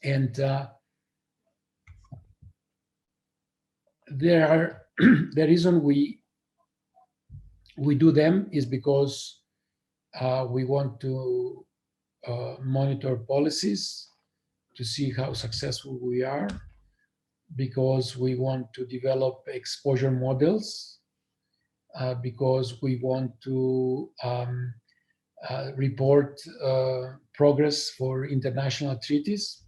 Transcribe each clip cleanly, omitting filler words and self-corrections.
And the reason we do them is because we want to monitor policies to see how successful we are, because we want to develop exposure models, because we want to report progress for international treaties,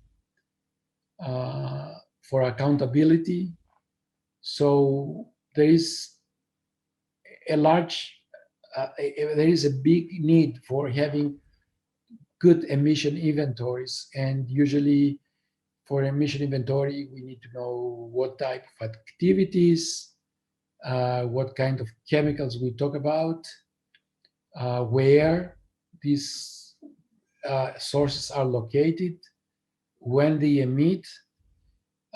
for accountability. So there is a big need for having good emission inventories. And usually for emission inventory, we need to know what type of activities, what kind of chemicals we talk about, where these sources are located, when they emit,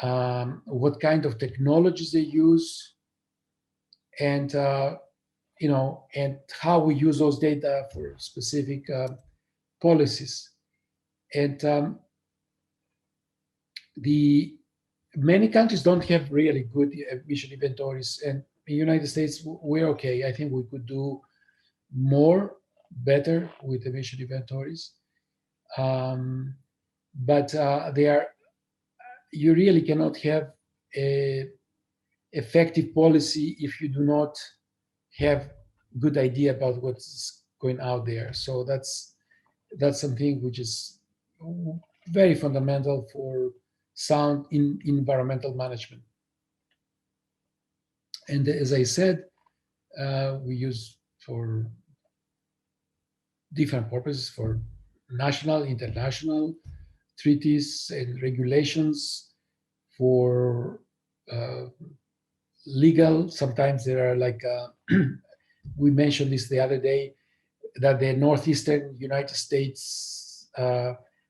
what kind of technologies they use, and and how we use those data for specific policies. And the many countries don't have really good emission inventories, and in the United States we're okay. I think we could do more, better with emission inventories, but you really cannot have a effective policy if you do not have good idea about what's going out there. So that's something which is very fundamental for sound in environmental management. And as I said, we use for different purposes, for national, international treaties and regulations, for legal. Sometimes there are like, we mentioned this the other day, that the northeastern United States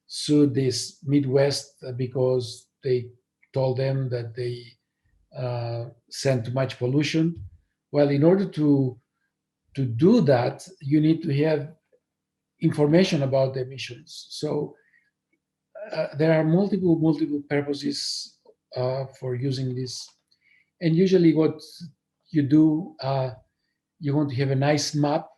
sued this Midwest because they told them that they sent too much pollution. Well, in order to do that, you need to have information about the emissions. So there are multiple purposes for using this. And usually what you do, you want to have a nice map.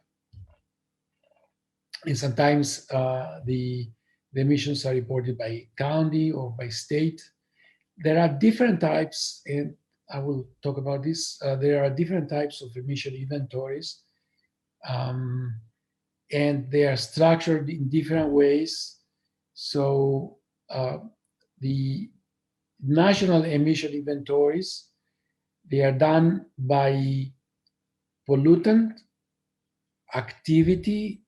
And sometimes the emissions are reported by county or by state. There are different types, and I will talk about this. There are different types of emission inventories, and they are structured in different ways. So the national emission inventories, they are done by pollutant, activity,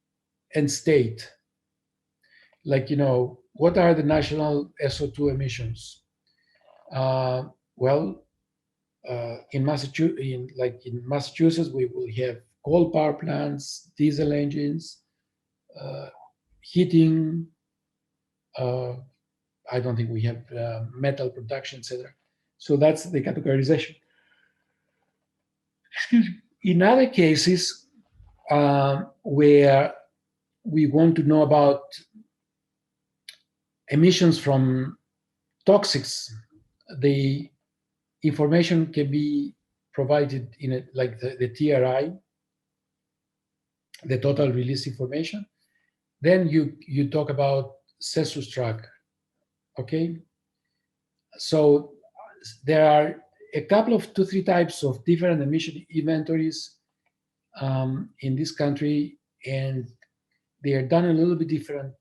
and state. Like, what are the national SO2 emissions? In Massachusetts, we will have coal power plants, diesel engines, heating. I don't think we have metal production, etc. So that's the categorization. Excuse me. In other cases, where we want to know about emissions from toxics, the information can be provided in like the TRI, the total release information. Then you talk about census tract. Okay, so there are a couple of 2-3 types of different emission inventories in this country, and they are done a little bit different,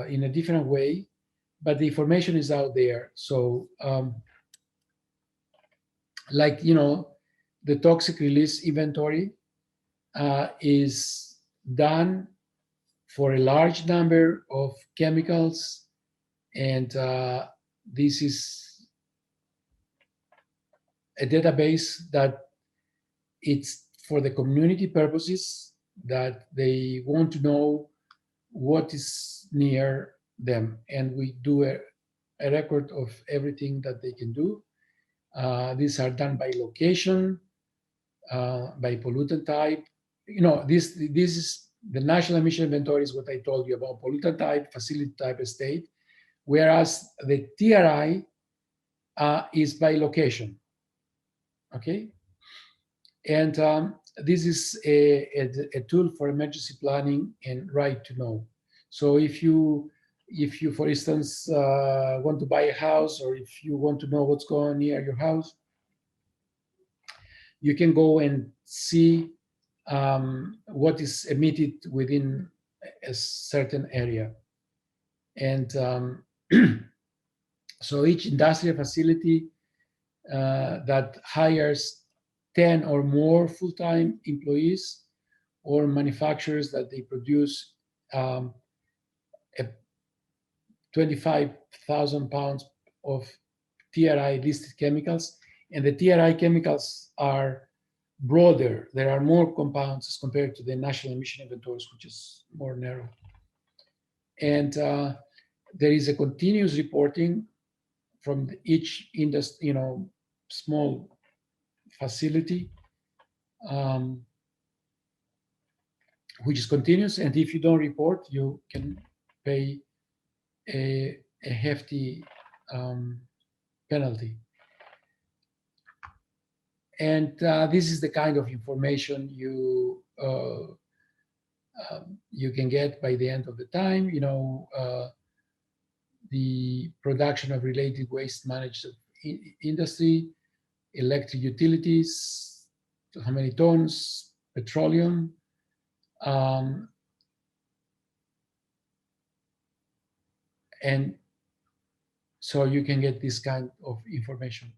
in a different way, but the information is out there. So the toxic release inventory is done for a large number of chemicals, and this is a database that it's for the community purposes, that they want to know what is near them, and we do a record of everything that they can do. These are done by location, by pollutant type. This is the national emission inventory, is what I told you about: pollutant type, facility type, state. whereas the TRI is by location. Okay, and this is a tool for emergency planning and right to know. So if you, for instance, want to buy a house, or if you want to know what's going on near your house, you can go and see what is emitted within a certain area. And so each industrial facility that hires 10 or more full-time employees, or manufacturers that they produce 25,000 pounds of TRI listed chemicals. And the TRI chemicals are broader. There are more compounds as compared to the national emission inventories, which is more narrow. And there is a continuous reporting from each industry, small facility, which is continuous. And if you don't report, you can pay a hefty penalty. And this is the kind of information you can get by the end of the time. The production of related waste managed industry, electric utilities, how many tons, petroleum, and so you can get this kind of information.